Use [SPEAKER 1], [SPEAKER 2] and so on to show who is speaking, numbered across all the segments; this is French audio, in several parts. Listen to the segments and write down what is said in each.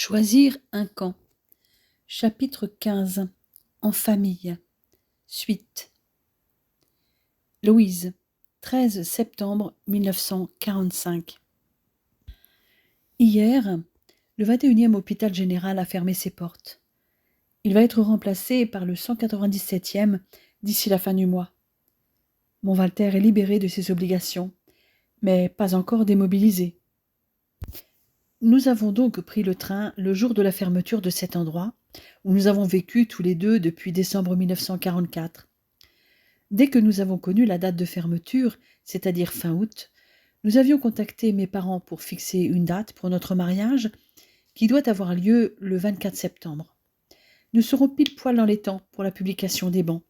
[SPEAKER 1] Choisir un camp. Chapitre 15. En famille. Suite. Louise, 13 septembre 1945. Hier, le 21e hôpital général a fermé ses portes. Il va être remplacé par le 197e d'ici la fin du mois. Mon Walter est libéré de ses obligations, mais pas encore démobilisé. Nous avons donc pris le train le jour de la fermeture de cet endroit, où nous avons vécu tous les deux depuis décembre 1944. Dès que nous avons connu la date de fermeture, c'est-à-dire fin août, nous avions contacté mes parents pour fixer une date pour notre mariage, qui doit avoir lieu le 24 septembre. Nous serons pile poil dans les temps pour la publication des bans.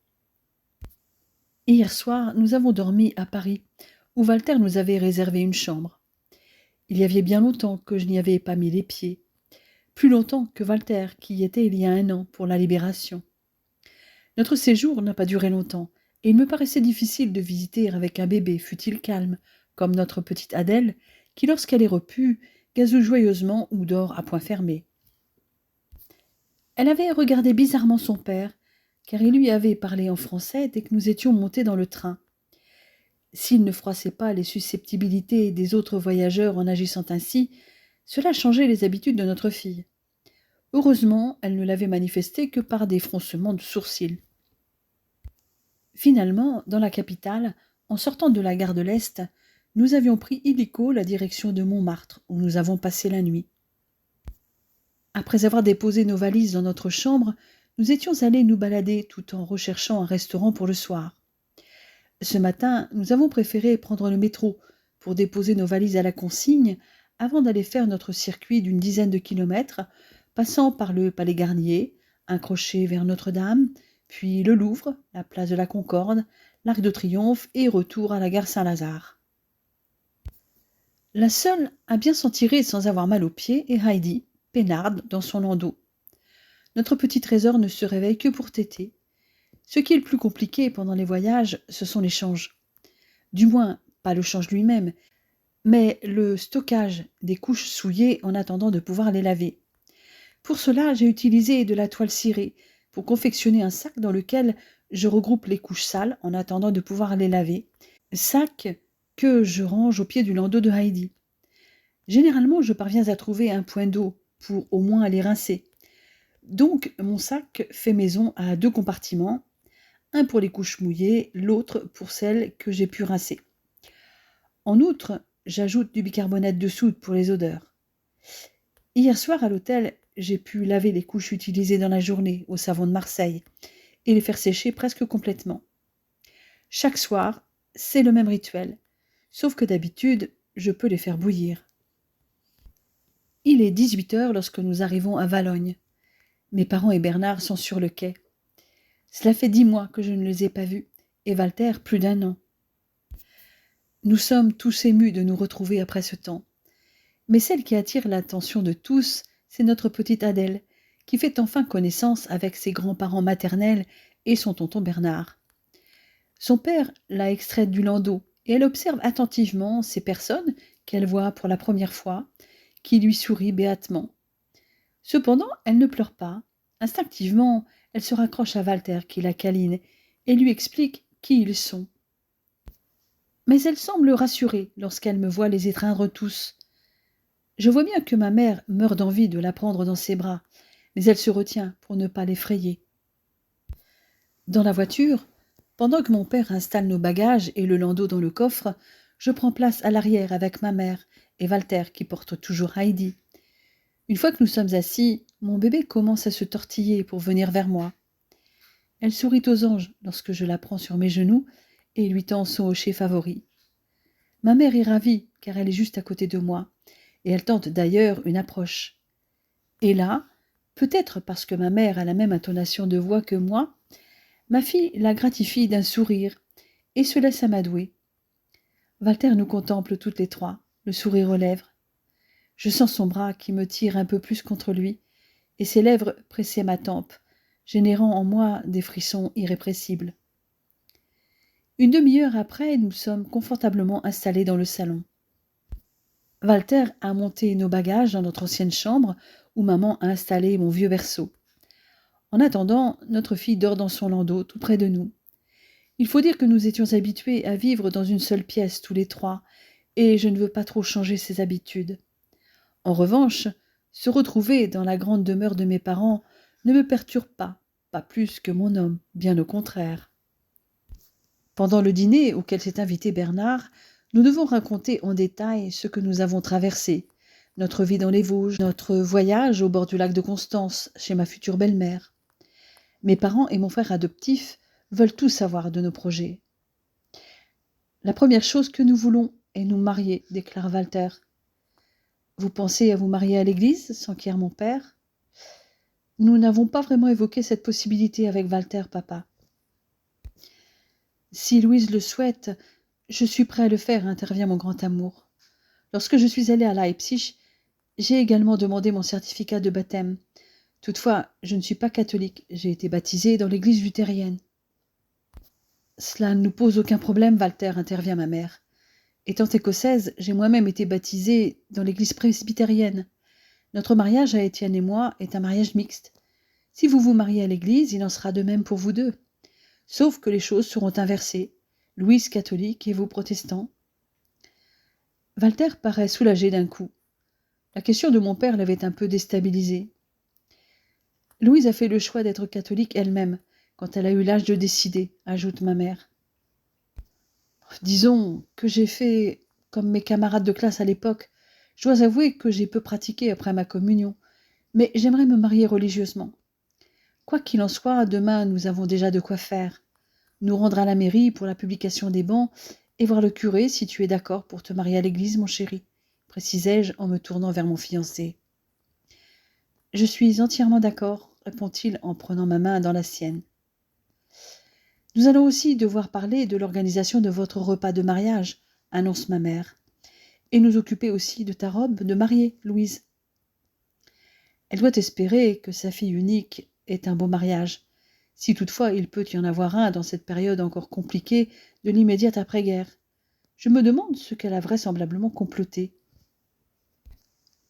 [SPEAKER 1] Hier soir, nous avons dormi à Paris, où Walter nous avait réservé une chambre. Il y avait bien longtemps que je n'y avais pas mis les pieds. Plus longtemps que Walter, qui y était il y a 1 an pour la libération. Notre séjour n'a pas duré longtemps, et il me paraissait difficile de visiter avec un bébé, fût-il calme, comme notre petite Adèle, qui, lorsqu'elle est repue, gazouille joyeusement ou dort à point fermé. Elle avait regardé bizarrement son père, car il lui avait parlé en français dès que nous étions montés dans le train. S'il ne froissait pas les susceptibilités des autres voyageurs en agissant ainsi, cela changeait les habitudes de notre fille. Heureusement, elle ne l'avait manifesté que par des froncements de sourcils. Finalement, dans la capitale, en sortant de la gare de l'Est, nous avions pris illico la direction de Montmartre, où nous avons passé la nuit. Après avoir déposé nos valises dans notre chambre, nous étions allés nous balader tout en recherchant un restaurant pour le soir. Ce matin, nous avons préféré prendre le métro pour déposer nos valises à la consigne avant d'aller faire notre circuit d'une dizaine de kilomètres, passant par le Palais Garnier, un crochet vers Notre-Dame, puis le Louvre, la place de la Concorde, l'Arc de Triomphe et retour à la gare Saint-Lazare. La seule à bien s'en tirer sans avoir mal aux pieds est Heidi, peinarde dans son landau. Notre petit trésor ne se réveille que pour téter. Ce qui est le plus compliqué pendant les voyages, ce sont les changes. Du moins, pas le change lui-même, mais le stockage des couches souillées en attendant de pouvoir les laver. Pour cela, j'ai utilisé de la toile cirée pour confectionner un sac dans lequel je regroupe les couches sales en attendant de pouvoir les laver, sac que je range au pied du landau de Heidi. Généralement, je parviens à trouver un point d'eau pour au moins les rincer. Donc, mon sac fait maison à 2 compartiments, un pour les couches mouillées, l'autre pour celles que j'ai pu rincer. En outre, j'ajoute du bicarbonate de soude pour les odeurs. Hier soir à l'hôtel, j'ai pu laver les couches utilisées dans la journée au savon de Marseille et les faire sécher presque complètement. Chaque soir, c'est le même rituel, sauf que d'habitude, je peux les faire bouillir. Il est 18h lorsque nous arrivons à Valognes. Mes parents et Bernard sont sur le quai. Cela fait 10 mois que je ne les ai pas vus, et Walter plus d'1 an. Nous sommes tous émus de nous retrouver après ce temps. Mais celle qui attire l'attention de tous, c'est notre petite Adèle, qui fait enfin connaissance avec ses grands-parents maternels et son tonton Bernard. Son père l'a extraite du landau, et elle observe attentivement ces personnes qu'elle voit pour la première fois, qui lui sourient béatement. Cependant, elle ne pleure pas. Instinctivement, elle se raccroche à Walter qui la câline et lui explique qui ils sont. Mais elle semble rassurée lorsqu'elle me voit les étreindre tous. Je vois bien que ma mère meurt d'envie de la prendre dans ses bras, mais elle se retient pour ne pas l'effrayer. Dans la voiture, pendant que mon père installe nos bagages et le landau dans le coffre, je prends place à l'arrière avec ma mère et Walter qui porte toujours Heidi. Une fois que nous sommes assis, mon bébé commence à se tortiller pour venir vers moi. Elle sourit aux anges lorsque je la prends sur mes genoux et lui tend son hocher favori. Ma mère est ravie car elle est juste à côté de moi et elle tente d'ailleurs une approche. Et là, peut-être parce que ma mère a la même intonation de voix que moi, ma fille la gratifie d'un sourire et se laisse amadouer. Walter nous contemple toutes les trois, le sourire aux lèvres. Je sens son bras qui me tire un peu plus contre lui et ses lèvres presser ma tempe, générant en moi des frissons irrépressibles. Une demi-heure après, nous sommes confortablement installés dans le salon. Walter a monté nos bagages dans notre ancienne chambre, où maman a installé mon vieux berceau. En attendant, notre fille dort dans son landau, tout près de nous. Il faut dire que nous étions habitués à vivre dans une seule pièce, tous les trois, et je ne veux pas trop changer ces habitudes. En revanche, se retrouver dans la grande demeure de mes parents ne me perturbe pas plus que mon homme, bien au contraire. Pendant le dîner auquel s'est invité Bernard, nous devons raconter en détail ce que nous avons traversé, notre vie dans les Vosges, notre voyage au bord du lac de Constance, chez ma future belle-mère. Mes parents et mon frère adoptif veulent tout savoir de nos projets. La première chose que nous voulons est nous marier, déclare Walter. Vous pensez à vous marier à l'église, s'enquiert mon père. Nous n'avons pas vraiment évoqué cette possibilité avec Walter, papa. Si Louise le souhaite, je suis prêt à le faire, intervient mon grand amour. Lorsque je suis allée à Leipzig, j'ai également demandé mon certificat de baptême. Toutefois, je ne suis pas catholique, j'ai été baptisée dans l'église luthérienne. Cela ne nous pose aucun problème, Walter, intervient ma mère. Étant écossaise, j'ai moi-même été baptisée dans l'église presbytérienne. Notre mariage à Étienne et moi est un mariage mixte. Si vous vous mariez à l'église, il en sera de même pour vous deux. Sauf que les choses seront inversées. Louise catholique et vous protestant. Walter paraît soulagé d'un coup. La question de mon père l'avait un peu déstabilisé. Louise a fait le choix d'être catholique elle-même, quand elle a eu l'âge de décider, ajoute ma mère. Disons que j'ai fait comme mes camarades de classe à l'époque. Je dois avouer que j'ai peu pratiqué après ma communion, mais j'aimerais me marier religieusement. Quoi qu'il en soit, demain nous avons déjà de quoi faire. Nous rendre à la mairie pour la publication des bans et voir le curé si tu es d'accord pour te marier à l'église, mon chéri, précisai-je en me tournant vers mon fiancé. Je suis entièrement d'accord, répond-il en prenant ma main dans la sienne. Nous allons aussi devoir parler de l'organisation de votre repas de mariage, annonce ma mère, et nous occuper aussi de ta robe de mariée, Louise. Elle doit espérer que sa fille unique ait un beau mariage, si toutefois il peut y en avoir un dans cette période encore compliquée de l'immédiate après-guerre. Je me demande ce qu'elle a vraisemblablement comploté.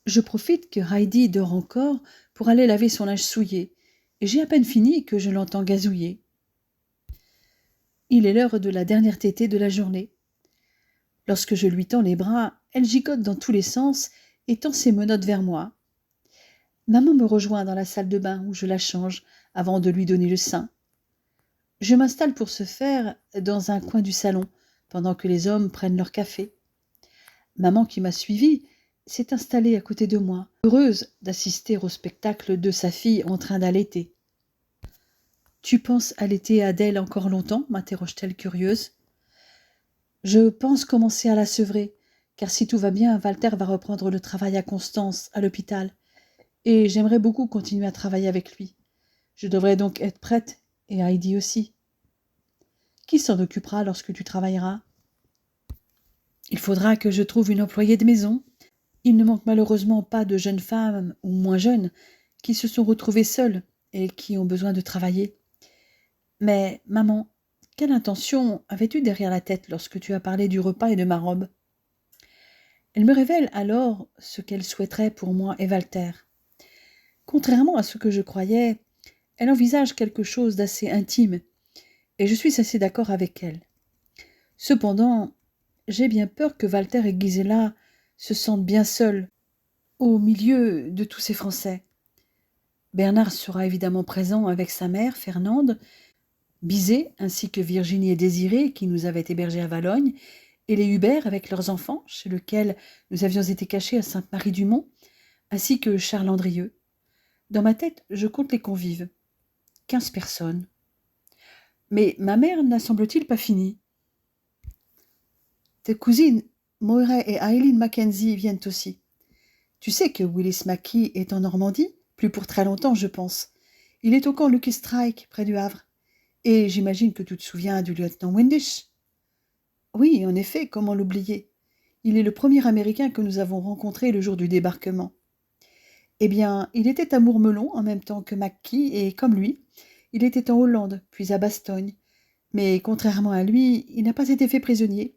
[SPEAKER 1] Je profite que Heidi dort encore pour aller laver son linge souillé, et j'ai à peine fini que je l'entends gazouiller. Il est l'heure de la dernière tétée de la journée. Lorsque je lui tends les bras, elle gigote dans tous les sens et tend ses menottes vers moi. Maman me rejoint dans la salle de bain où je la change avant de lui donner le sein. Je m'installe pour ce faire dans un coin du salon pendant que les hommes prennent leur café. Maman qui m'a suivie s'est installée à côté de moi, heureuse d'assister au spectacle de sa fille en train d'allaiter. « Tu penses allaiter Adèle encore longtemps » m'interroge-t-elle curieuse. « Je pense commencer à la sevrer, car si tout va bien, Walter va reprendre le travail à Constance, à l'hôpital, et j'aimerais beaucoup continuer à travailler avec lui. Je devrais donc être prête, et Heidi aussi. Qui s'en occupera lorsque tu travailleras ? Il faudra que je trouve une employée de maison. Il ne manque malheureusement pas de jeunes femmes, ou moins jeunes, qui se sont retrouvées seules et qui ont besoin de travailler. Mais, maman, quelle intention avais-tu derrière la tête lorsque tu as parlé du repas et de ma robe ? Elle me révèle alors ce qu'elle souhaiterait pour moi et Walter. Contrairement à ce que je croyais, elle envisage quelque chose d'assez intime, et je suis assez d'accord avec elle. Cependant, j'ai bien peur que Walter et Gisela se sentent bien seuls, au milieu de tous ces Français. Bernard sera évidemment présent avec sa mère, Fernande, Bizet, ainsi que Virginie et Désirée, qui nous avaient hébergés à Valognes, et les Hubert avec leurs enfants, chez lesquels nous avions été cachés à Sainte-Marie-du-Mont, ainsi que Charles Andrieux. Dans ma tête, je compte les convives. 15 personnes. Mais ma mère n'a semble-t-il pas fini. Tes cousines, Moira et Eileen Mackenzie, viennent aussi. Tu sais que Willis Mackie est en Normandie, plus pour très longtemps, je pense. Il est au camp Lucky Strike, près du Havre. Et j'imagine que tu te souviens du lieutenant Windisch. Oui, en effet, comment l'oublier ? Il est le premier Américain que nous avons rencontré le jour du débarquement. Eh bien, il était à Mourmelon en même temps que Mackie, et comme lui, il était en Hollande, puis à Bastogne. Mais contrairement à lui, il n'a pas été fait prisonnier.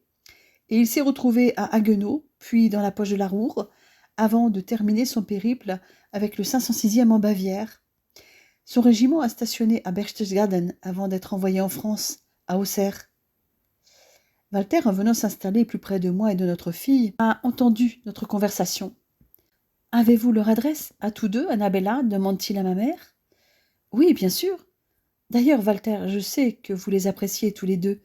[SPEAKER 1] Et il s'est retrouvé à Haguenau, puis dans la poche de la Roure, avant de terminer son périple avec le 506e en Bavière. Son régiment a stationné à Berchtesgaden avant d'être envoyé en France, à Auxerre. Walter, en venant s'installer plus près de moi et de notre fille, a entendu notre conversation. « Avez-vous leur adresse, à tous deux, Annabella » demande-t-il à ma mère. « Oui, bien sûr. D'ailleurs, Walter, je sais que vous les appréciez tous les deux.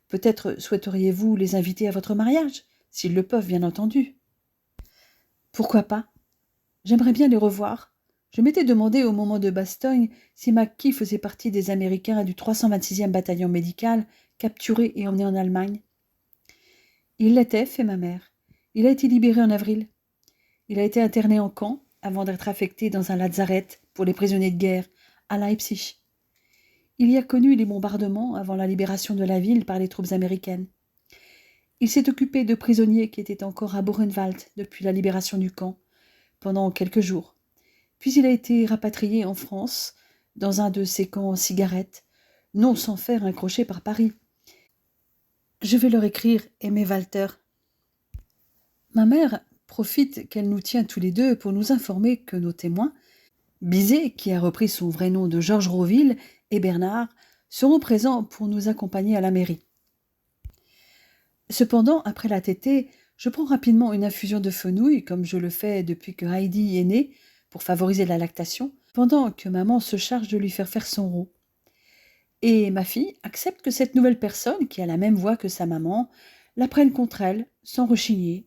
[SPEAKER 1] Peut-être souhaiteriez-vous les inviter à votre mariage, s'ils le peuvent, bien entendu. » « Pourquoi pas? J'aimerais bien les revoir. Je m'étais demandé au moment de Bastogne si Mackie faisait partie des Américains du 326e bataillon médical capturés et emmenés en Allemagne. Il l'était, fait ma mère. Il a été libéré en avril. Il a été interné en camp avant d'être affecté dans un lazaret pour les prisonniers de guerre à Leipzig. Il y a connu les bombardements avant la libération de la ville par les troupes américaines. Il s'est occupé de prisonniers qui étaient encore à Buchenwald depuis la libération du camp, pendant quelques jours. Puis il a été rapatrié en France, dans un de ces camps en cigarettes, non sans faire un crochet par Paris. Je vais leur écrire, aimé Walter. Ma mère profite qu'elle nous tient tous les deux pour nous informer que nos témoins, Bizet, qui a repris son vrai nom de Georges Roville, et Bernard, seront présents pour nous accompagner à la mairie. Cependant, après la tétée, je prends rapidement une infusion de fenouil, comme je le fais depuis que Heidi est née, pour favoriser la lactation, pendant que maman se charge de lui faire son rot. Et ma fille accepte que cette nouvelle personne, qui a la même voix que sa maman, la prenne contre elle, sans rechigner.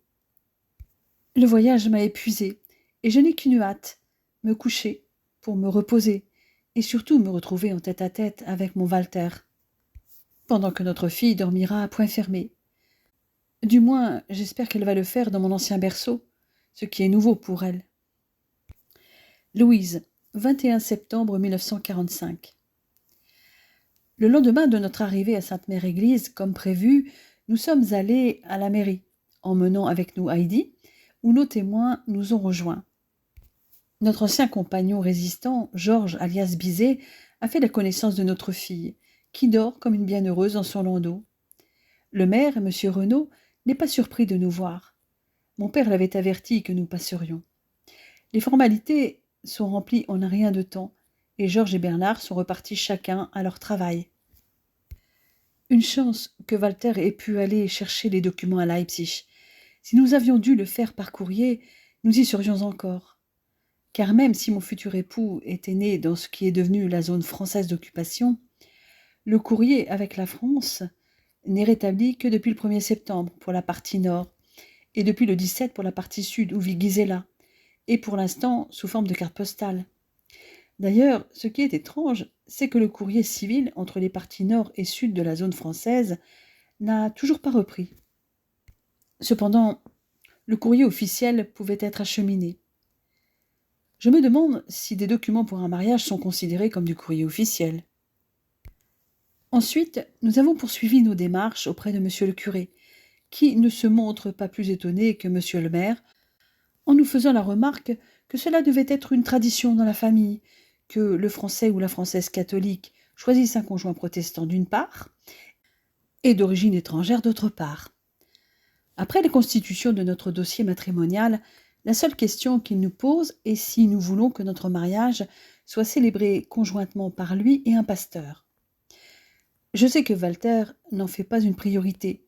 [SPEAKER 1] Le voyage m'a épuisée, et je n'ai qu'une hâte, me coucher, pour me reposer, et surtout me retrouver en tête-à-tête avec mon Walter, pendant que notre fille dormira à point fermé. Du moins, j'espère qu'elle va le faire dans mon ancien berceau, ce qui est nouveau pour elle. Louise, 21 septembre 1945. Le lendemain de notre arrivée à Sainte-Mère-Église, comme prévu, nous sommes allés à la mairie, emmenant avec nous Heidi, où nos témoins nous ont rejoints. Notre ancien compagnon résistant, Georges alias Bizet, a fait la connaissance de notre fille, qui dort comme une bienheureuse dans son landau. Le maire, M. Renaud, n'est pas surpris de nous voir. Mon père l'avait averti que nous passerions. Les formalités sont remplies en un rien de temps, et Georges et Bernard sont repartis chacun à leur travail. Une chance que Walter ait pu aller chercher les documents à Leipzig. Si nous avions dû le faire par courrier, nous y serions encore. Car même si mon futur époux était né dans ce qui est devenu la zone française d'occupation, le courrier avec la France n'est rétabli que depuis le 1er septembre pour la partie nord, et depuis le 17 pour la partie sud où vit Gisela, et pour l'instant sous forme de carte postale. D'ailleurs, ce qui est étrange, c'est que le courrier civil entre les parties nord et sud de la zone française n'a toujours pas repris. Cependant, le courrier officiel pouvait être acheminé. Je me demande si des documents pour un mariage sont considérés comme du courrier officiel. Ensuite, nous avons poursuivi nos démarches auprès de monsieur le curé, qui ne se montre pas plus étonné que monsieur le maire, en nous faisant la remarque que cela devait être une tradition dans la famille, que le français ou la française catholique choisisse un conjoint protestant d'une part, et d'origine étrangère d'autre part. Après la constitution de notre dossier matrimonial, la seule question qu'il nous pose est si nous voulons que notre mariage soit célébré conjointement par lui et un pasteur. Je sais que Walter n'en fait pas une priorité,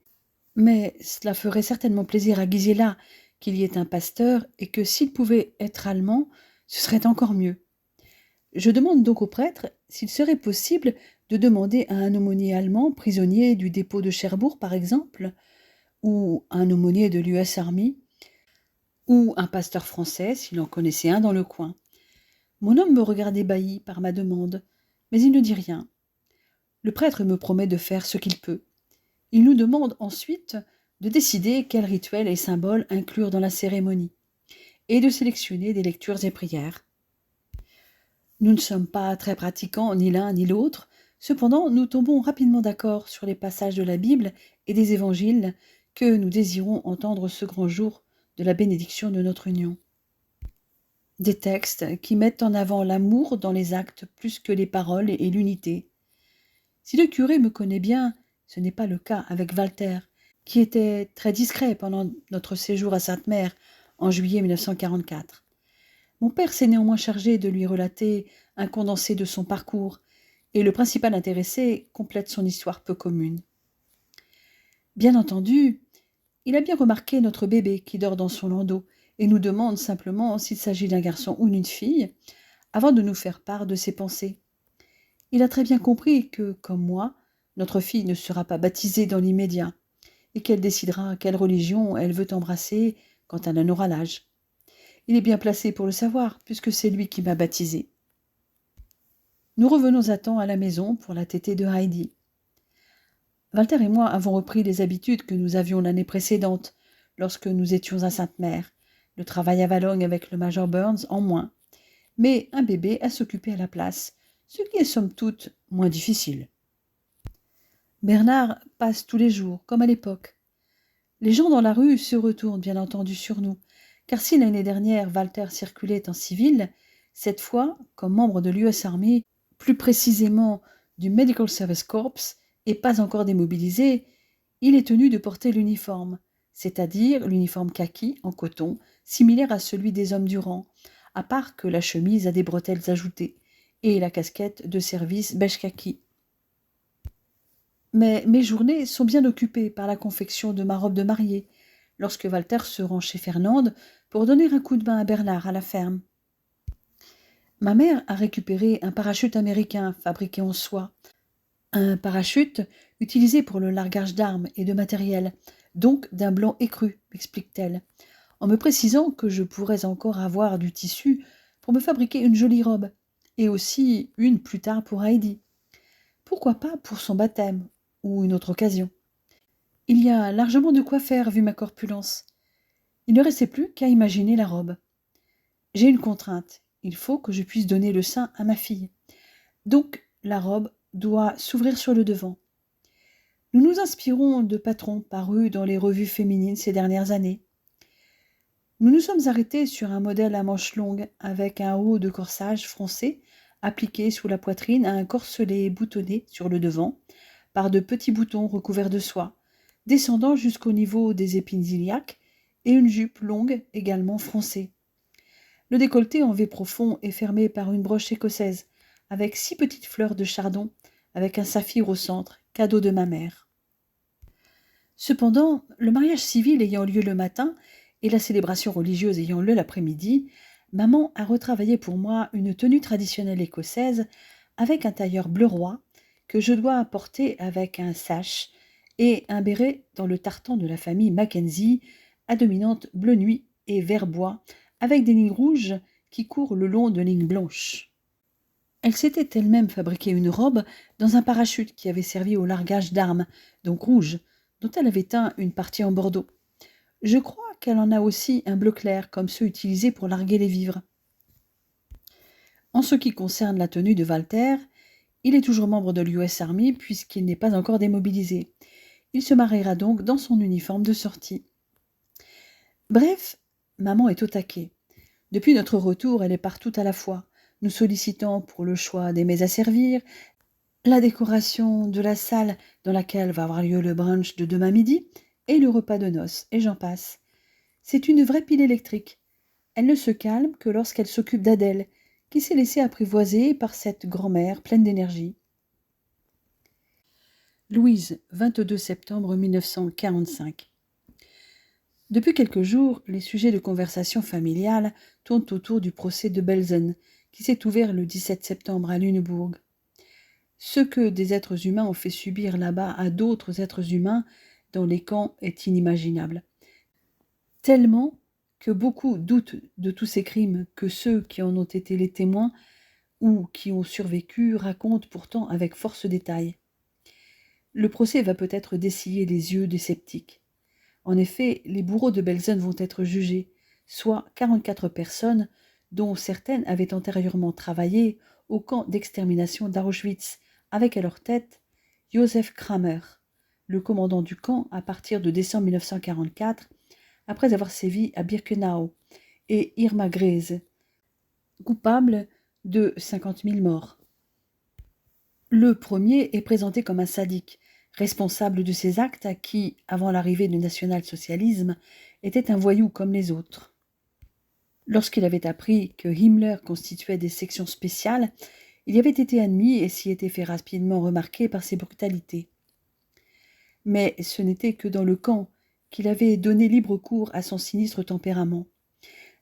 [SPEAKER 1] mais cela ferait certainement plaisir à Gisela qu'il y ait un pasteur et que s'il pouvait être allemand, ce serait encore mieux. Je demande donc au prêtre s'il serait possible de demander à un aumônier allemand prisonnier du dépôt de Cherbourg, par exemple, ou un aumônier de l'US Army, ou un pasteur français s'il en connaissait un dans le coin. Mon homme me regarde ébahi par ma demande, mais il ne dit rien. Le prêtre me promet de faire ce qu'il peut. Il nous demande ensuite de décider quels rituels et symboles inclure dans la cérémonie, et de sélectionner des lectures et prières. Nous ne sommes pas très pratiquants ni l'un ni l'autre, cependant nous tombons rapidement d'accord sur les passages de la Bible et des évangiles que nous désirons entendre ce grand jour de la bénédiction de notre union. Des textes qui mettent en avant l'amour dans les actes plus que les paroles et l'unité. Si le curé me connaît bien, ce n'est pas le cas avec Walter, qui était très discret pendant notre séjour à Sainte-Mère, en juillet 1944. Mon père s'est néanmoins chargé de lui relater un condensé de son parcours, et le principal intéressé complète son histoire peu commune. Bien entendu, il a bien remarqué notre bébé qui dort dans son landau et nous demande simplement s'il s'agit d'un garçon ou d'une fille, avant de nous faire part de ses pensées. Il a très bien compris que, comme moi, notre fille ne sera pas baptisée dans l'immédiat, et qu'elle décidera quelle religion elle veut embrasser quand elle en aura l'âge. Il est bien placé pour le savoir, puisque c'est lui qui m'a baptisée. Nous revenons à temps à la maison pour la tétée de Heidi. Walter et moi avons repris les habitudes que nous avions l'année précédente, lorsque nous étions à Sainte-Mère, le travail à Valogne avec le major Burns en moins, mais un bébé à s'occuper à la place, ce qui est somme toute moins difficile. Bernard passe tous les jours, comme à l'époque. Les gens dans la rue se retournent bien entendu sur nous, car si l'année dernière Walter circulait en civil, cette fois, comme membre de l'US Army, plus précisément du Medical Service Corps, et pas encore démobilisé, il est tenu de porter l'uniforme, c'est-à-dire l'uniforme kaki en coton, similaire à celui des hommes du rang, à part que la chemise a des bretelles ajoutées, et la casquette de service beige kaki. Mais mes journées sont bien occupées par la confection de ma robe de mariée, lorsque Walter se rend chez Fernande pour donner un coup de main à Bernard à la ferme. Ma mère a récupéré un parachute américain fabriqué en soie, un parachute utilisé pour le largage d'armes et de matériel, donc d'un blanc écru, m'explique-t-elle, en me précisant que je pourrais encore avoir du tissu pour me fabriquer une jolie robe, et aussi une plus tard pour Heidi. Pourquoi pas pour son baptême, ou une autre occasion. Il y a largement de quoi faire vu ma corpulence. Il ne restait plus qu'à imaginer la robe. J'ai une contrainte, il faut que je puisse donner le sein à ma fille. Donc la robe doit s'ouvrir sur le devant. Nous nous inspirons de patrons parus dans les revues féminines ces dernières années. Nous nous sommes arrêtés sur un modèle à manches longues avec un haut de corsage froncé appliqué sous la poitrine à un corselet boutonné sur le devant par de petits boutons recouverts de soie, descendant jusqu'au niveau des épines iliaques, et une jupe longue également froncée. Le décolleté en V profond est fermé par une broche écossaise, avec 6 petites fleurs de chardon, avec un saphir au centre, cadeau de ma mère. Cependant, le mariage civil ayant lieu le matin et la célébration religieuse ayant lieu l'après-midi, maman a retravaillé pour moi une tenue traditionnelle écossaise avec un tailleur bleu roi que je dois porter avec un sash et un béret dans le tartan de la famille Mackenzie, à dominante bleu nuit et vert bois, avec des lignes rouges qui courent le long de lignes blanches. Elle s'était elle-même fabriqué une robe dans un parachute qui avait servi au largage d'armes, donc rouge, dont elle avait teint une partie en bordeaux. Je crois qu'elle en a aussi un bleu clair, comme ceux utilisés pour larguer les vivres. En ce qui concerne la tenue de Walter, il est toujours membre de l'US Army puisqu'il n'est pas encore démobilisé. Il se mariera donc dans son uniforme de sortie. Bref, maman est au taquet. Depuis notre retour, elle est partout à la fois, nous sollicitant pour le choix des mets à servir, la décoration de la salle dans laquelle va avoir lieu le brunch de demain midi, et le repas de noces, et j'en passe. C'est une vraie pile électrique. Elle ne se calme que lorsqu'elle s'occupe d'Adèle, qui s'est laissée apprivoiser par cette grand-mère pleine d'énergie. Louise, 22 septembre 1945. Depuis quelques jours, les sujets de conversation familiale tournent autour du procès de Belsen, qui s'est ouvert le 17 septembre à Lunebourg. Ce que des êtres humains ont fait subir là-bas à d'autres êtres humains dans les camps est inimaginable. Tellement que beaucoup doutent de tous ces crimes que ceux qui en ont été les témoins ou qui ont survécu racontent pourtant avec force détail. Le procès va peut-être dessiller les yeux des sceptiques. En effet, les bourreaux de Belsen vont être jugés, soit 44 personnes, dont certaines avaient antérieurement travaillé au camp d'extermination d'Auschwitz, avec à leur tête Josef Kramer, le commandant du camp à partir de décembre 1944, après avoir sévi à Birkenau, et Irma Grese, coupable de 50 000 morts. Le premier est présenté comme un sadique, responsable de ces actes qui, avant l'arrivée du national-socialisme, était un voyou comme les autres. Lorsqu'il avait appris que Himmler constituait des sections spéciales, il y avait été admis et s'y était fait rapidement remarquer par ses brutalités. Mais ce n'était que dans le camp qu'il avait donné libre cours à son sinistre tempérament.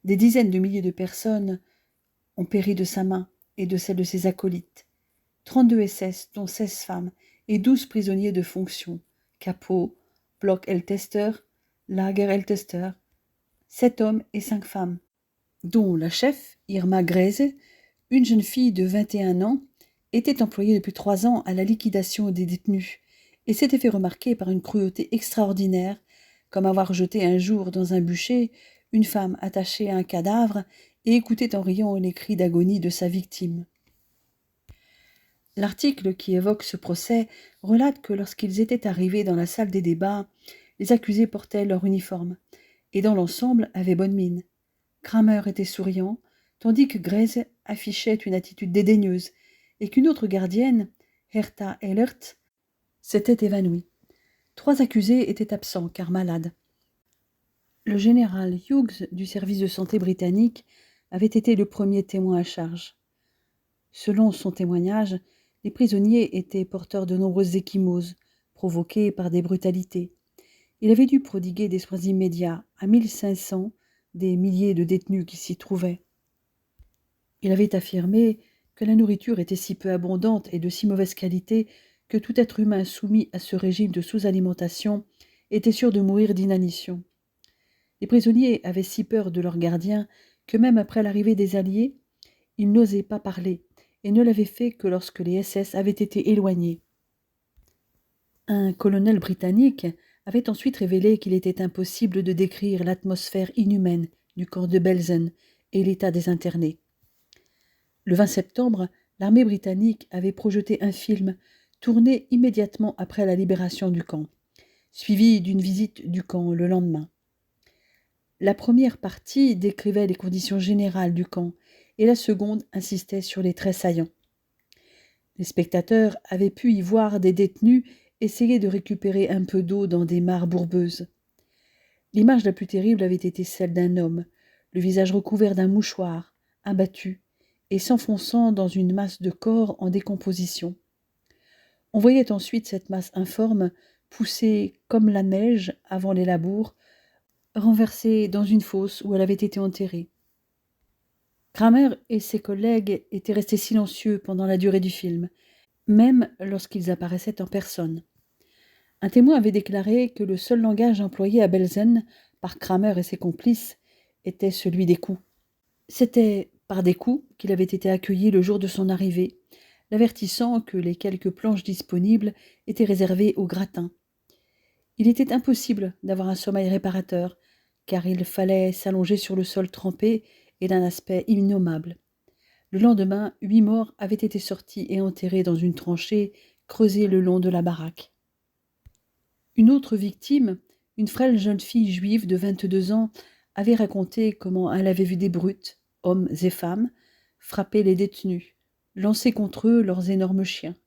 [SPEAKER 1] Des dizaines de milliers de personnes ont péri de sa main et de celle de ses acolytes. 32 SS, dont 16 femmes, et 12 prisonniers de fonction, Capot, Blockältester, Lagerältester, 7 hommes et 5 femmes, dont la chef, Irma Grese, une jeune fille de 21 ans, était employée depuis 3 ans à la liquidation des détenus et s'était fait remarquer par une cruauté extraordinaire, comme avoir jeté un jour dans un bûcher une femme attachée à un cadavre et écoutait en riant les cris d'agonie de sa victime. L'article qui évoque ce procès relate que lorsqu'ils étaient arrivés dans la salle des débats, les accusés portaient leur uniforme et dans l'ensemble avaient bonne mine. Kramer était souriant, tandis que Grese affichait une attitude dédaigneuse et qu'une autre gardienne, Hertha Ehlert, s'était évanouie. 3 accusés étaient absents car malades. Le général Hughes du service de santé britannique avait été le premier témoin à charge. Selon son témoignage, les prisonniers étaient porteurs de nombreuses ecchymoses, provoquées par des brutalités. Il avait dû prodiguer des soins immédiats à 1500 des milliers de détenus qui s'y trouvaient. Il avait affirmé que la nourriture était si peu abondante et de si mauvaise qualité que tout être humain soumis à ce régime de sous-alimentation était sûr de mourir d'inanition. Les prisonniers avaient si peur de leurs gardiens que même après l'arrivée des Alliés, ils n'osaient pas parler et ne l'avaient fait que lorsque les SS avaient été éloignés. Un colonel britannique avait ensuite révélé qu'il était impossible de décrire l'atmosphère inhumaine du camp de Belsen et l'état des internés. Le 20 septembre, l'armée britannique avait projeté un film tourné immédiatement après la libération du camp, suivi d'une visite du camp le lendemain. La première partie décrivait les conditions générales du camp et la seconde insistait sur les traits saillants. Les spectateurs avaient pu y voir des détenus essayer de récupérer un peu d'eau dans des mares bourbeuses. L'image la plus terrible avait été celle d'un homme, le visage recouvert d'un mouchoir, abattu, et s'enfonçant dans une masse de corps en décomposition. On voyait ensuite cette masse informe, poussée comme la neige avant les labours, renversée dans une fosse où elle avait été enterrée. Kramer et ses collègues étaient restés silencieux pendant la durée du film, même lorsqu'ils apparaissaient en personne. Un témoin avait déclaré que le seul langage employé à Belsen par Kramer et ses complices était celui des coups. C'était par des coups qu'il avait été accueilli le jour de son arrivée, l'avertissant que les quelques planches disponibles étaient réservées aux gratins. Il était impossible d'avoir un sommeil réparateur, car il fallait s'allonger sur le sol trempé et d'un aspect innommable. Le lendemain, 8 morts avaient été sortis et enterrés dans une tranchée creusée le long de la baraque. Une autre victime, une frêle jeune fille juive de 22 ans, avait raconté comment elle avait vu des brutes, hommes et femmes, frapper les détenus, lancer contre eux leurs énormes chiens.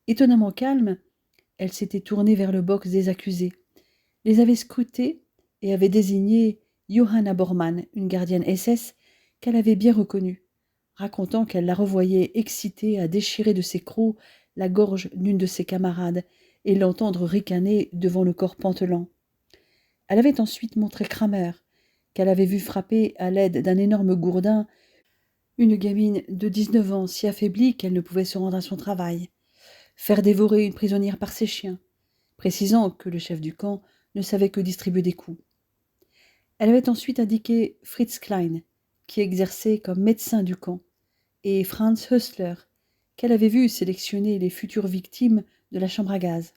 [SPEAKER 1] Étonnamment calme, elle s'était tournée vers le box des accusés, les avait scrutés et avait désigné Johanna Bormann, une gardienne SS, qu'elle avait bien reconnue, racontant qu'elle la revoyait excitée à déchirer de ses crocs la gorge d'une de ses camarades et l'entendre ricaner devant le corps pantelant. Elle avait ensuite montré Kramer, qu'elle avait vu frapper à l'aide d'un énorme gourdin une gamine de 19 ans si affaiblie qu'elle ne pouvait se rendre à son travail, faire dévorer une prisonnière par ses chiens, précisant que le chef du camp ne savait que distribuer des coups. Elle avait ensuite indiqué Fritz Klein, qui exerçait comme médecin du camp, et Franz Hössler, qu'elle avait vu sélectionner les futures victimes de la chambre à gaz.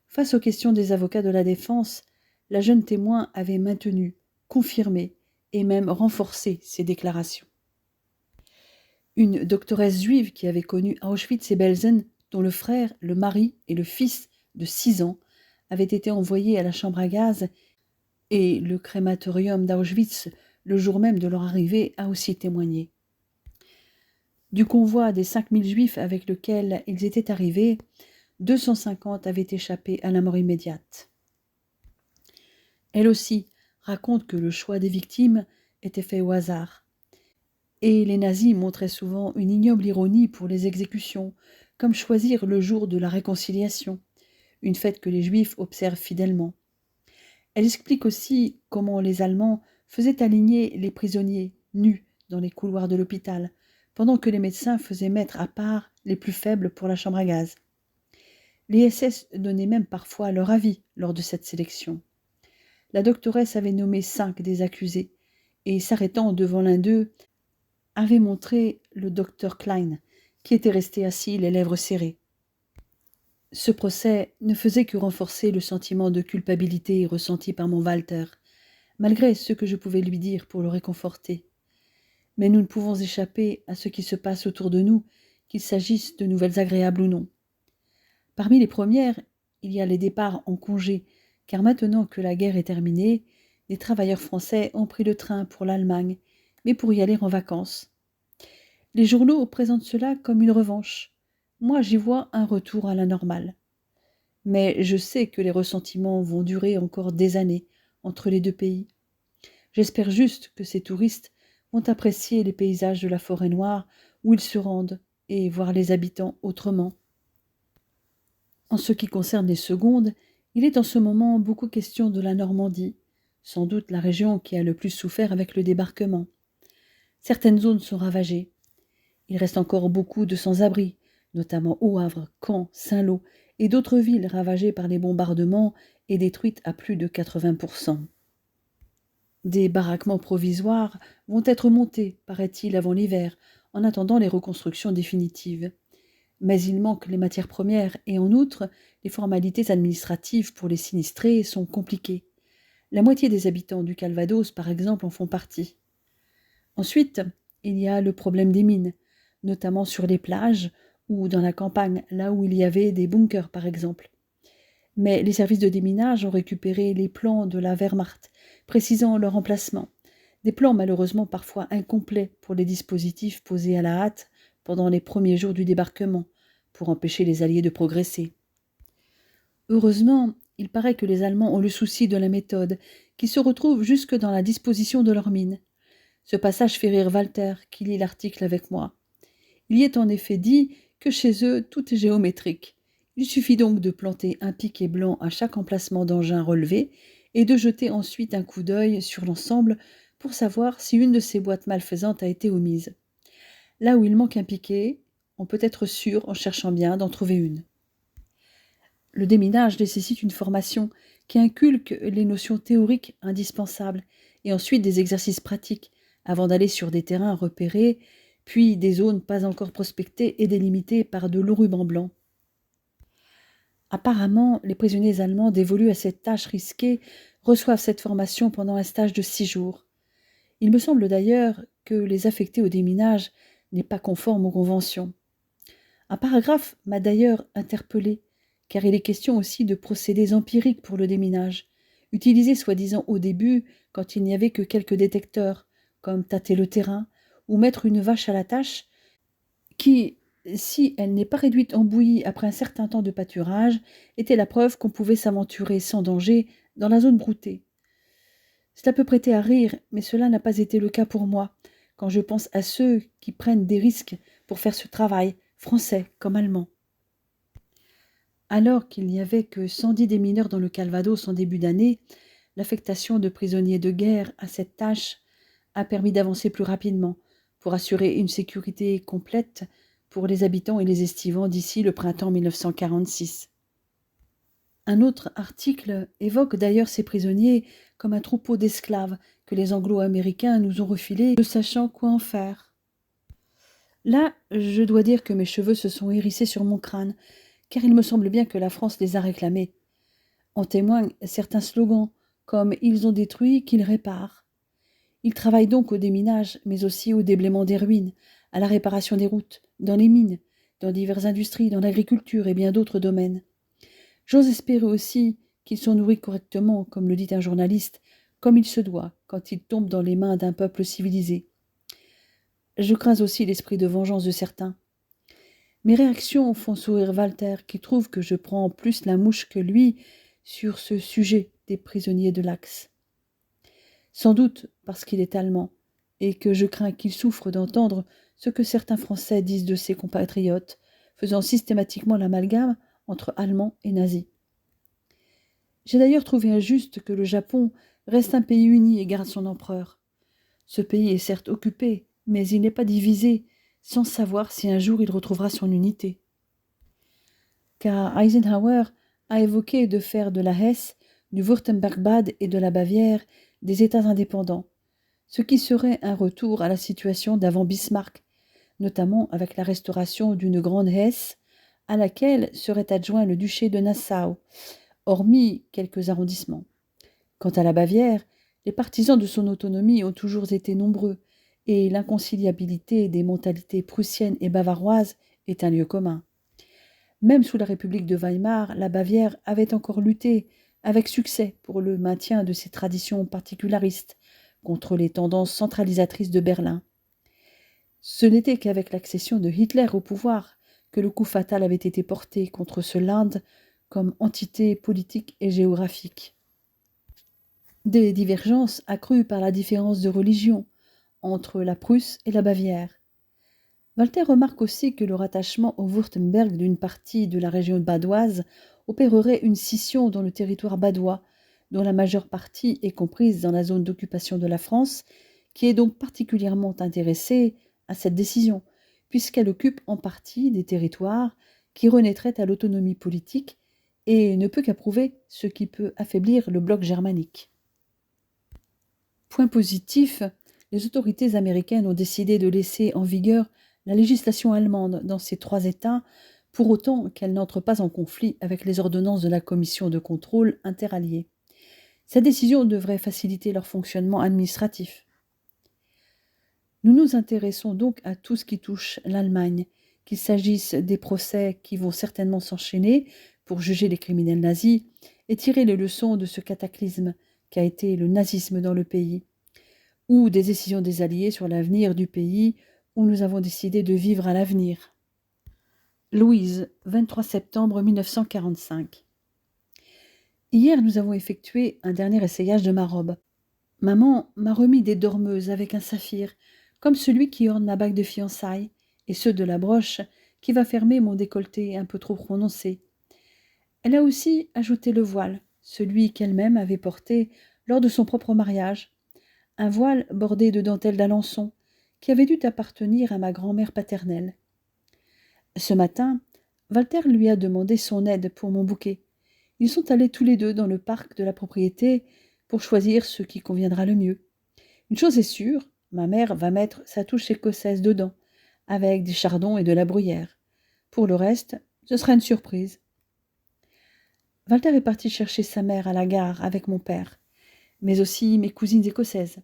[SPEAKER 1] Face aux questions des avocats de la défense, la jeune témoin avait maintenu, confirmé et même renforcé ses déclarations. Une doctoresse juive qui avait connu Auschwitz et Belsen, dont le frère, le mari et le fils de 6 ans avaient été envoyés à la chambre à gaz et le crématorium d'Auschwitz le jour même de leur arrivée a aussi témoigné. Du convoi des 5000 juifs avec lequel ils étaient arrivés, 250 avaient échappé à la mort immédiate. Elle aussi raconte que le choix des victimes étaient faits au hasard. Et les nazis montraient souvent une ignoble ironie pour les exécutions, comme choisir le jour de la réconciliation, une fête que les Juifs observent fidèlement. Elle explique aussi comment les Allemands faisaient aligner les prisonniers nus dans les couloirs de l'hôpital, pendant que les médecins faisaient mettre à part les plus faibles pour la chambre à gaz. Les SS donnaient même parfois leur avis lors de cette sélection. La doctoresse avait nommé 5 des accusés, et s'arrêtant devant l'un d'eux, avait montré le docteur Klein, qui était resté assis, les lèvres serrées. Ce procès ne faisait que renforcer le sentiment de culpabilité ressenti par mon Walter, malgré ce que je pouvais lui dire pour le réconforter. Mais nous ne pouvons échapper à ce qui se passe autour de nous, qu'il s'agisse de nouvelles agréables ou non. Parmi les premières, il y a les départs en congé, car maintenant que la guerre est terminée, les travailleurs français ont pris le train pour l'Allemagne, mais pour y aller en vacances. Les journaux présentent cela comme une revanche. Moi, j'y vois un retour à la normale. Mais je sais que les ressentiments vont durer encore des années entre les deux pays. J'espère juste que ces touristes vont apprécier les paysages de la forêt noire où ils se rendent et voir les habitants autrement. En ce qui concerne les secondes, il est en ce moment beaucoup question de la Normandie, sans doute la région qui a le plus souffert avec le débarquement. Certaines zones sont ravagées. Il reste encore beaucoup de sans-abri, notamment au Havre, Caen, Saint-Lô et d'autres villes ravagées par les bombardements et détruites à plus de 80%. Des baraquements provisoires vont être montés, paraît-il, avant l'hiver, en attendant les reconstructions définitives. Mais il manque les matières premières et en outre, les formalités administratives pour les sinistrés sont compliquées. La moitié des habitants du Calvados, par exemple, en font partie. Ensuite, il y a le problème des mines, notamment sur les plages ou dans la campagne, là où il y avait des bunkers, par exemple. Mais les services de déminage ont récupéré les plans de la Wehrmacht, précisant leur emplacement. Des plans malheureusement parfois incomplets pour les dispositifs posés à la hâte pendant les premiers jours du débarquement, pour empêcher les Alliés de progresser. Heureusement, il paraît que les Allemands ont le souci de la méthode, qui se retrouve jusque dans la disposition de leurs mines. Ce passage fait rire Walter, qui lit l'article avec moi. Il y est en effet dit que chez eux, tout est géométrique. Il suffit donc de planter un piquet blanc à chaque emplacement d'engin relevé et de jeter ensuite un coup d'œil sur l'ensemble pour savoir si une de ces boîtes malfaisantes a été omise. Là où il manque un piquet, on peut être sûr, en cherchant bien, d'en trouver une. Le déminage nécessite une formation qui inculque les notions théoriques indispensables et ensuite des exercices pratiques avant d'aller sur des terrains repérés, puis des zones pas encore prospectées et délimitées par de longs rubans blancs. Apparemment, les prisonniers allemands dévolus à cette tâche risquée reçoivent cette formation pendant un stage de 6 jours. Il me semble d'ailleurs que les affectés au déminage n'est pas conforme aux conventions. Un paragraphe m'a d'ailleurs interpellé, car il est question aussi de procédés empiriques pour le déminage, utilisés soi-disant au début quand il n'y avait que quelques détecteurs, comme tâter le terrain ou mettre une vache à la tâche, qui, si elle n'est pas réduite en bouillie après un certain temps de pâturage, était la preuve qu'on pouvait s'aventurer sans danger dans la zone broutée. Cela peut prêter à rire, mais cela n'a pas été le cas pour moi, quand je pense à ceux qui prennent des risques pour faire ce travail, français comme allemand. Alors qu'il n'y avait que 110 démineurs dans le Calvados en début d'année, l'affectation de prisonniers de guerre à cette tâche a permis d'avancer plus rapidement pour assurer une sécurité complète pour les habitants et les estivants d'ici le printemps 1946. Un autre article évoque d'ailleurs ces prisonniers comme un troupeau d'esclaves que les Anglo-Américains nous ont refilés, ne sachant quoi en faire. Là, je dois dire que mes cheveux se sont hérissés sur mon crâne, car il me semble bien que la France les a réclamés. En témoignent certains slogans, comme « Ils ont détruit, qu'ils réparent ». Ils travaillent donc au déminage, mais aussi au déblaiement des ruines, à la réparation des routes, dans les mines, dans diverses industries, dans l'agriculture et bien d'autres domaines. J'ose espérer aussi qu'ils sont nourris correctement, comme le dit un journaliste, comme il se doit quand ils tombent dans les mains d'un peuple civilisé. Je crains aussi l'esprit de vengeance de certains. Mes réactions font sourire Walter, qui trouve que je prends plus la mouche que lui sur ce sujet des prisonniers de l'Axe. Sans doute parce qu'il est allemand, et que je crains qu'il souffre d'entendre ce que certains Français disent de ses compatriotes, faisant systématiquement l'amalgame entre Allemands et nazis. J'ai d'ailleurs trouvé injuste que le Japon reste un pays uni et garde son empereur. Ce pays est certes occupé, mais il n'est pas divisé, sans savoir si un jour il retrouvera son unité. Car Eisenhower a évoqué de faire de la Hesse, du Wurtemberg-Bade et de la Bavière des États indépendants, ce qui serait un retour à la situation d'avant Bismarck, notamment avec la restauration d'une grande Hesse, à laquelle serait adjoint le duché de Nassau, hormis quelques arrondissements. Quant à la Bavière, les partisans de son autonomie ont toujours été nombreux, et l'inconciliabilité des mentalités prussiennes et bavaroises est un lieu commun. Même sous la République de Weimar, la Bavière avait encore lutté avec succès pour le maintien de ses traditions particularistes contre les tendances centralisatrices de Berlin. Ce n'était qu'avec l'accession de Hitler au pouvoir que le coup fatal avait été porté contre ce Land comme entité politique et géographique. Des divergences accrues par la différence de religion entre la Prusse et la Bavière. Walter remarque aussi que le rattachement au Wurtemberg d'une partie de la région badoise opérerait une scission dans le territoire badois, dont la majeure partie est comprise dans la zone d'occupation de la France, qui est donc particulièrement intéressée à cette décision, puisqu'elle occupe en partie des territoires qui renaîtraient à l'autonomie politique et ne peut qu'approuver ce qui peut affaiblir le bloc germanique. Point positif, les autorités américaines ont décidé de laisser en vigueur la législation allemande dans ces trois États, pour autant qu'elle n'entre pas en conflit avec les ordonnances de la Commission de contrôle interalliée. Cette décision devrait faciliter leur fonctionnement administratif. Nous nous intéressons donc à tout ce qui touche l'Allemagne, qu'il s'agisse des procès qui vont certainement s'enchaîner pour juger les criminels nazis et tirer les leçons de ce cataclysme qu'a été le nazisme dans le pays, ou des décisions des Alliés sur l'avenir du pays où nous avons décidé de vivre à l'avenir. Louise, 23 septembre 1945. Hier, nous avons effectué un dernier essayage de ma robe. Maman m'a remis des dormeuses avec un saphir, comme celui qui orne ma bague de fiançailles, et ceux de la broche qui va fermer mon décolleté un peu trop prononcé. Elle a aussi ajouté le voile, celui qu'elle-même avait porté lors de son propre mariage, un voile bordé de dentelle d'Alençon, qui avait dû appartenir à ma grand-mère paternelle. Ce matin, Walter lui a demandé son aide pour mon bouquet. Ils sont allés tous les deux dans le parc de la propriété pour choisir ce qui conviendra le mieux. Une chose est sûre, ma mère va mettre sa touche écossaise dedans, avec des chardons et de la bruyère. Pour le reste, ce sera une surprise. Walter est parti chercher sa mère à la gare avec mon père, mais aussi mes cousines écossaises.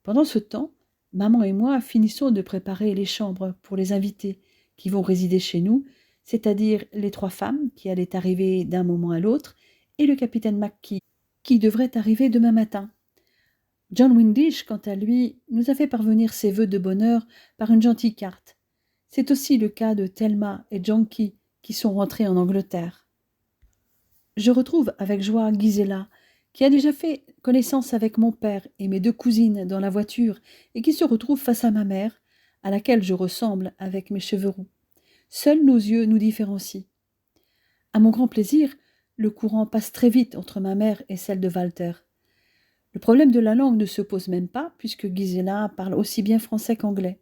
[SPEAKER 1] Pendant ce temps, maman et moi finissons de préparer les chambres pour les invités qui vont résider chez nous, c'est-à-dire les trois femmes qui allaient arriver d'un moment à l'autre et le capitaine McKee qui devrait arriver demain matin. John Windisch, quant à lui, nous a fait parvenir ses vœux de bonheur par une gentille carte. C'est aussi le cas de Thelma et Janky qui sont rentrés en Angleterre. Je retrouve avec joie Gisela, qui a déjà fait connaissance avec mon père et mes deux cousines dans la voiture et qui se retrouve face à ma mère, à laquelle je ressemble avec mes cheveux roux. Seuls nos yeux nous différencient. À mon grand plaisir, le courant passe très vite entre ma mère et celle de Walter. Le problème de la langue ne se pose même pas, puisque Gisela parle aussi bien français qu'anglais,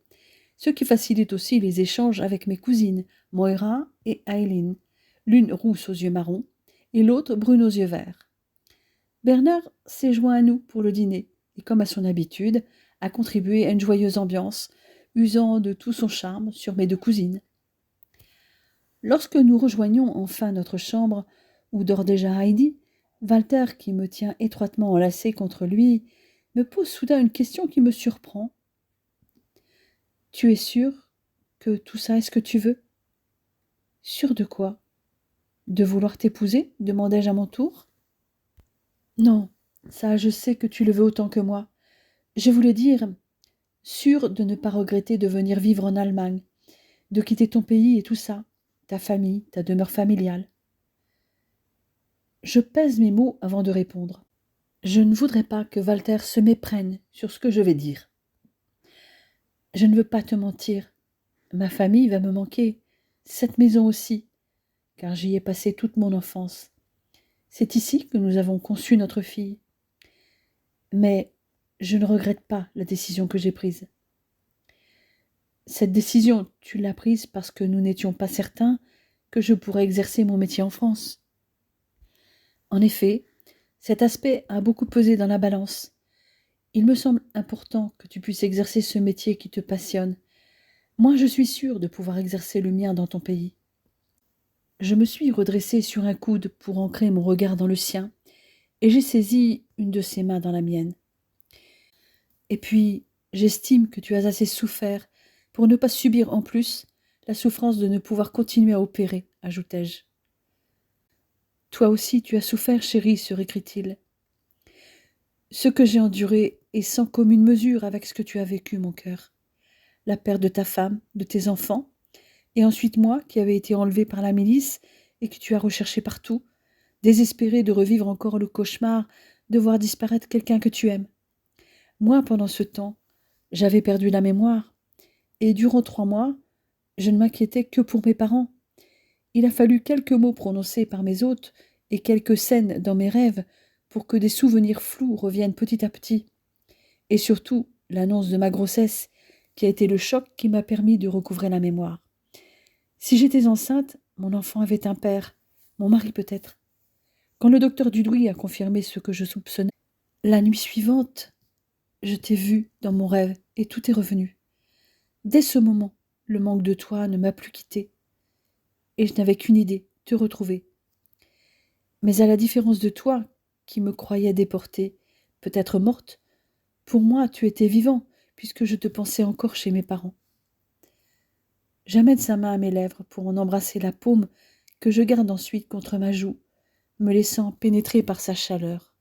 [SPEAKER 1] ce qui facilite aussi les échanges avec mes cousines, Moira et Eileen, l'une rousse aux yeux marrons et l'autre brune aux yeux verts. Bernard s'est joint à nous pour le dîner, et comme à son habitude, a contribué à une joyeuse ambiance, usant de tout son charme sur mes deux cousines. Lorsque nous rejoignons enfin notre chambre, où dort déjà Heidi, Walter, qui me tient étroitement enlacé contre lui, me pose soudain une question qui me surprend. « Tu es sûr que tout ça est ce que tu veux ?»« Sûr de quoi ? De vouloir t'épouser ?» demandai-je à mon tour. « Non, ça je sais que tu le veux autant que moi. Je voulais dire, sûr de ne pas regretter de venir vivre en Allemagne, de quitter ton pays et tout ça, ta famille, ta demeure familiale. » Je pèse mes mots avant de répondre. Je ne voudrais pas que Walter se méprenne sur ce que je vais dire. Je ne veux pas te mentir. Ma famille va me manquer, cette maison aussi, car j'y ai passé toute mon enfance. C'est ici que nous avons conçu notre fille. Mais je ne regrette pas la décision que j'ai prise. Cette décision, tu l'as prise parce que nous n'étions pas certains que je pourrais exercer mon métier en France. En effet, cet aspect a beaucoup pesé dans la balance. Il me semble important que tu puisses exercer ce métier qui te passionne. Moi, je suis sûre de pouvoir exercer le mien dans ton pays. Je me suis redressée sur un coude pour ancrer mon regard dans le sien, et j'ai saisi une de ses mains dans la mienne. Et puis, j'estime que tu as assez souffert pour ne pas subir en plus la souffrance de ne pouvoir continuer à opérer, ajoutai-je. Toi aussi tu as souffert, chérie, se récrie-t-il. Ce que j'ai enduré est sans commune mesure avec ce que tu as vécu, mon cœur. La perte de ta femme, de tes enfants, et ensuite moi qui avais été enlevé par la milice et que tu as recherché partout, désespéré de revivre encore le cauchemar de voir disparaître quelqu'un que tu aimes. Moi, pendant ce temps, j'avais perdu la mémoire, et durant 3 mois, je ne m'inquiétais que pour mes parents. Il a fallu quelques mots prononcés par mes hôtes et quelques scènes dans mes rêves pour que des souvenirs flous reviennent petit à petit. Et surtout, l'annonce de ma grossesse, qui a été le choc qui m'a permis de recouvrer la mémoire. Si j'étais enceinte, mon enfant avait un père, mon mari peut-être. Quand le docteur Dudouis a confirmé ce que je soupçonnais, la nuit suivante, je t'ai vu dans mon rêve et tout est revenu. Dès ce moment, le manque de toi ne m'a plus quitté. Et je n'avais qu'une idée, te retrouver. Mais à la différence de toi, qui me croyais déportée, peut-être morte, pour moi tu étais vivant, puisque je te pensais encore chez mes parents. J'amène sa main à mes lèvres pour en embrasser la paume que je garde ensuite contre ma joue, me laissant pénétrer par sa chaleur.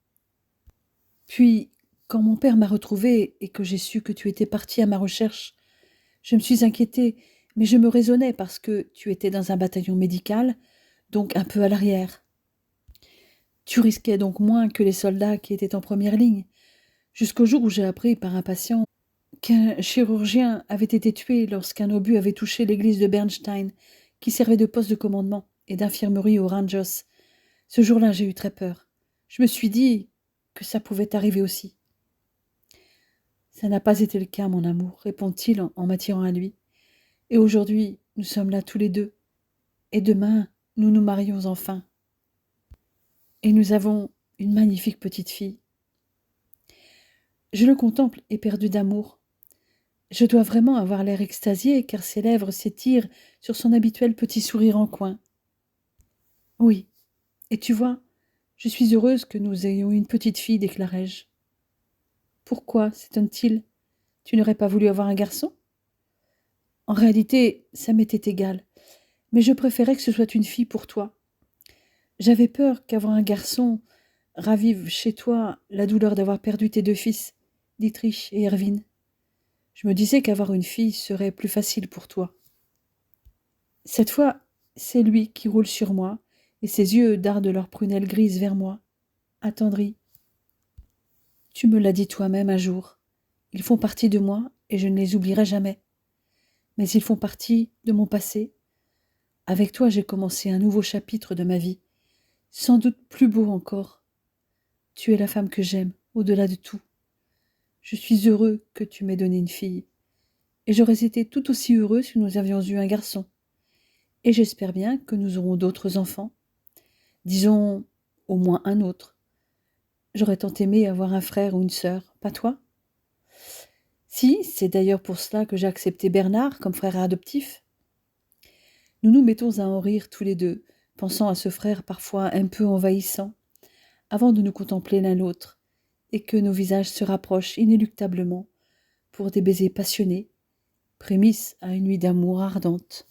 [SPEAKER 1] Puis, quand mon père m'a retrouvée et que j'ai su que tu étais parti à ma recherche, je me suis inquiétée, mais je me raisonnais parce que tu étais dans un bataillon médical, donc un peu à l'arrière. Tu risquais donc moins que les soldats qui étaient en première ligne, jusqu'au jour où j'ai appris par un patient qu'un chirurgien avait été tué lorsqu'un obus avait touché l'église de Bernstein, qui servait de poste de commandement et d'infirmerie aux Rangers. Ce jour-là, j'ai eu très peur. Je me suis dit que ça pouvait arriver aussi. Ça n'a pas été le cas, mon amour, répond-il en m'attirant à lui. Et aujourd'hui, nous sommes là tous les deux. Et demain, nous nous marions enfin. Et nous avons une magnifique petite fille. Je le contemple éperdu d'amour. Je dois vraiment avoir l'air extasié, car ses lèvres s'étirent sur son habituel petit sourire en coin. Oui, et tu vois, je suis heureuse que nous ayons une petite fille, déclarai-je. Pourquoi, s'étonne-t-il, tu n'aurais pas voulu avoir un garçon? En réalité, ça m'était égal, mais je préférais que ce soit une fille pour toi. J'avais peur qu'avoir un garçon ravive chez toi la douleur d'avoir perdu tes 2 fils, Dietrich et Erwin. Je me disais qu'avoir une fille serait plus facile pour toi. Cette fois, c'est lui qui roule sur moi, et ses yeux dardent leurs prunelles grises vers moi, attendris. Tu me l'as dit toi-même un jour. Ils font partie de moi, et je ne les oublierai jamais. Mais ils font partie de mon passé. Avec toi, j'ai commencé un nouveau chapitre de ma vie, sans doute plus beau encore. Tu es la femme que j'aime, au-delà de tout. Je suis heureux que tu m'aies donné une fille, et j'aurais été tout aussi heureux si nous avions eu un garçon. Et j'espère bien que nous aurons d'autres enfants. Disons, au moins un autre. J'aurais tant aimé avoir un frère ou une sœur, pas toi? Si, c'est d'ailleurs pour cela que j'ai accepté Bernard comme frère adoptif. Nous nous mettons à en rire tous les deux, pensant à ce frère parfois un peu envahissant, avant de nous contempler l'un l'autre, et que nos visages se rapprochent inéluctablement pour des baisers passionnés, prémices à une nuit d'amour ardente.